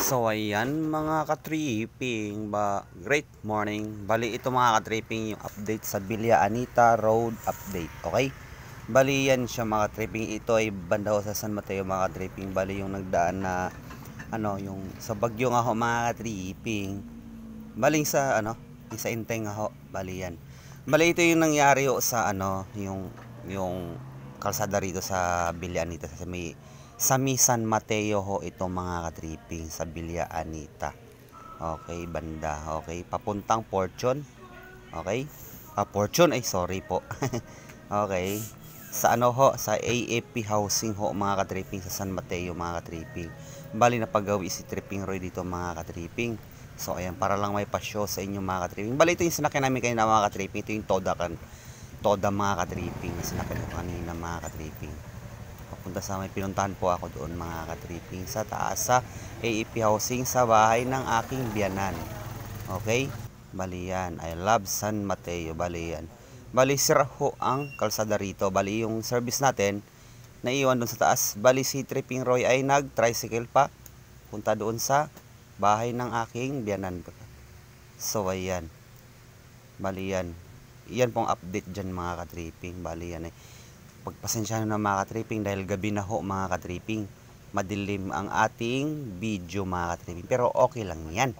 So ayan mga ka-tripping, great morning. Bali ito mga ka-tripping yung update sa Villa Anita Road update, okay? Bali yan siya mga ka-tripping, ito ay banda ho sa San Mateo mga ka-tripping. Bali yung nagdaan na yung sa bagyo nga ho mga ka-tripping. Bali sa sa Inteng nga ho, bali yan. Bali ito yung nangyari ho sa yung kalsada rito sa Villa Anita sa San Mateo ho ito mga ka-tripping sa Villa Anita. Okay, banda. Okay, papuntang Fortune. Okay? Fortune ay sorry po. Okay. Sa sa AFP Housing ho mga ka-tripping sa San Mateo mga ka-tripping. Bali na paggawi si Tripping Roy dito mga ka-tripping. So ayan, para lang may pa-show sa inyo mga ka-tripping. Bali ito yung sinakyan namin kanina mga ka-tripping. Ito yung Toda mga ka-tripping na sinakyan ko kanina mga ka-tripping. Papunta sa may pinuntahan po ako doon mga ka-tripping sa taas sa AEP Housing sa bahay ng aking biyanan. Okay? Bali yan. I love San Mateo. Bali yan. Bali sira ho ang kalsada rito. Bali yung service natin naiwan doon sa taas. Bali si Tripping Roy ay nag-tricycle pa punta doon sa bahay ng aking biyanan. So ayan. Bali yan. Yan pong update dyan mga ka-tripping. Bali yan eh. Pagpasensyahan na mga ka-tripping dahil gabi na ho mga ka-tripping. Madilim ang ating video mga ka-tripping. Pero okay lang yan.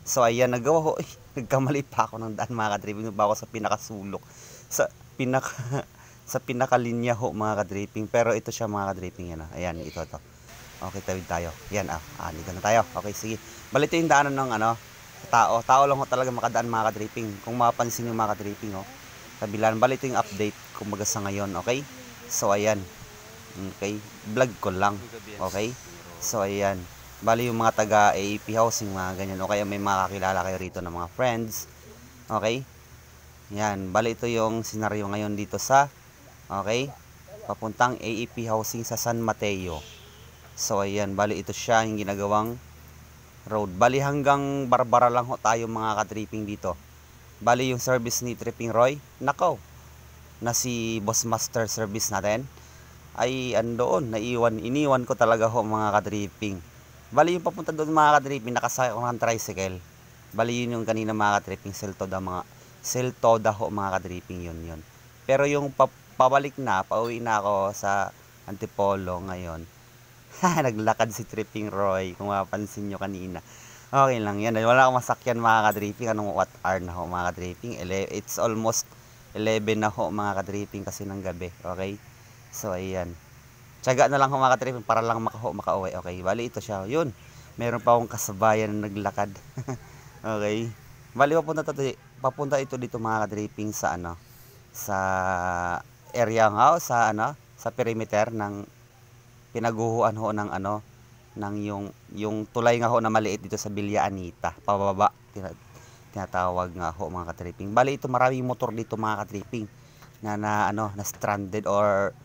So ayan, nagawa ho. Nagkamali pa ako ng daan mga ka-tripping. Ba ako sa pinakasulok. Sa pinakalinya ho mga ka-tripping. Pero ito siya mga ka-tripping. Yan, ayan, ito to. Okay, tawid tayo. Yan, dito na tayo. Okay, sige. Balito yung daanan ng tao. Tao lang ho talaga makadaan mga ka-tripping. Kung mapapansin yung mga ka-tripping ho. Kabilan, balito yung update kumbaga sa ngayon, okay? So ayan. Okay, vlog ko lang. Okay? So ayan. Bali yung mga taga AEP Housing mga ganyan. O kaya may makakilala kayo rito ng mga friends. Okay? Yan, bali ito yung senaryo ngayon dito sa papuntang AEP Housing sa San Mateo. So ayan, bali ito siya yung ginagawang road. Bali hanggang Barbara lang ho tayo mga ka-tripping dito. Bali yung service ni Tripping Roy, nakaw na si Boss Master service natin ay andoon, iniwan ko talaga ho mga ka-tripping. Bali yung papunta doon mga ka-tripping, nakasakay ko ng tricycle. Bali yun yung kanina mga ka-tripping, Seltoda ho mga ka-tripping, yun. Pero yung pabalik na, pauwi na ako sa Antipolo ngayon. Naglakad si Tripping Roy, kung mapapansin nyo kanina. Okay lang yan, wala akong masakyan mga ka-tripping. Anong what hour na ho mga ka-tripping? It's almost 11 na ho mga ka-tripping kasi ng gabi. Okay? So ayan. Tiyaga na lang ho mga ka-tripping para lang makauwi. Okay, bali ito siya. Yun. Meron pa akong kasabayan na naglakad. Okay. Bali papunta ito dito mga ka-tripping sa sa area nga sa perimeter ng pinaguhuan ho ng ng yung tulay nga ho na maliit dito sa Villa Anita. Pababa. Tinatawag nga ho mga ka-tripping. Bali ito maraming motor dito mga ka-tripping na stranded or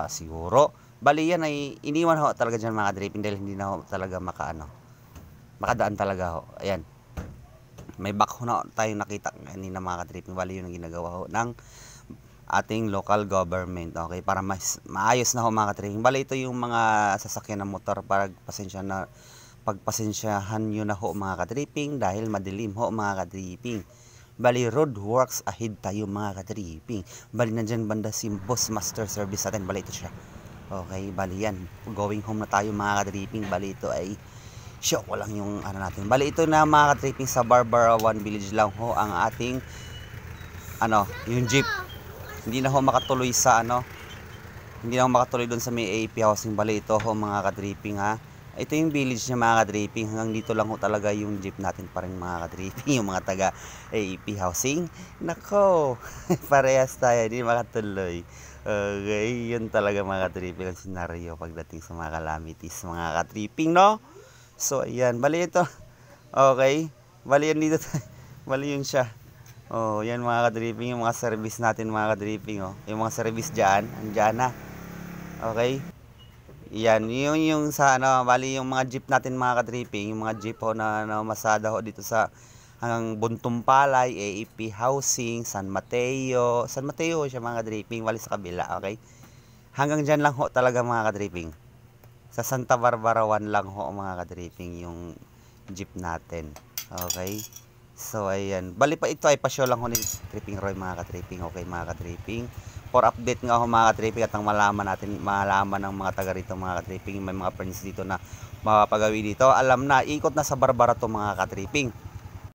siguro. Bali yan ay iniwan ho talaga dyan mga ka-tripping dahil hindi na ho talaga makadaan talaga ho. Ayan. May backho na tayong nakita kanina mga ka-tripping. Bali yun ang ginagawa ho ng ating local government. Okay, para mas maayos na ho mga ka-tripping. Bali ito yung mga sasakyan ng motor para pagpasensyahan nyo na ho mga ka-tripping dahil madilim ho mga ka-tripping. Bali road works ahead tayo mga ka-tripping. Bali nandyan banda si Boss Master Service natin. Bali ito siya. Okay, bali yan. Going home na tayo mga ka-tripping. Bali ito ay show ko lang yung natin. Bali ito na mga ka-tripping sa Barbara 1 Village lang ho ang ating yung jeep. Hindi na ho makatuloy sa hindi na ho makatuloy doon sa may AEP Housing. Bali ito ho mga ka-tripping ha. Ito yung village niya mga ka-tripping. Hanggang dito lang ho talaga yung jeep natin pa rin mga ka-tripping. Yung mga taga AEP Housing. Nako, parehas tayo. Hindi makatuloy. Okay, yun talaga mga ka-tripping ang senaryo pagdating sa mga calamities mga ka-tripping, no? So, ayan. Bali ito. Okay. Bali yan dito. Bali yun siya. Oh, yan mga ka-tripping. Yung mga service natin mga ka-tripping. Oh. Yung mga service dyan. Andyan na. Okay. Yan, yung sa bali yung mga jeep natin mga ka-tripping, yung mga jeep ho na masada ho dito sa hanggang Buntong Palay, AEP Housing, San Mateo siya mga ka-tripping, bali sa kabila, okay? Hanggang dyan lang ho talaga mga ka-tripping. Sa Santa Barbara 1 lang ho mga ka-dripping yung jeep natin. Okay? So ayan, bali pa ito ay pasyo lang ho ni Dripping Roy mga ka-dripping. Okay mga ka-dripping. For update nga ho mga ka-dripping at ang malaman ng mga taga rito mga ka-dripping, may mga friends dito na mapapagawi dito. Alam na, ikot na sa Barbara to mga ka-dripping.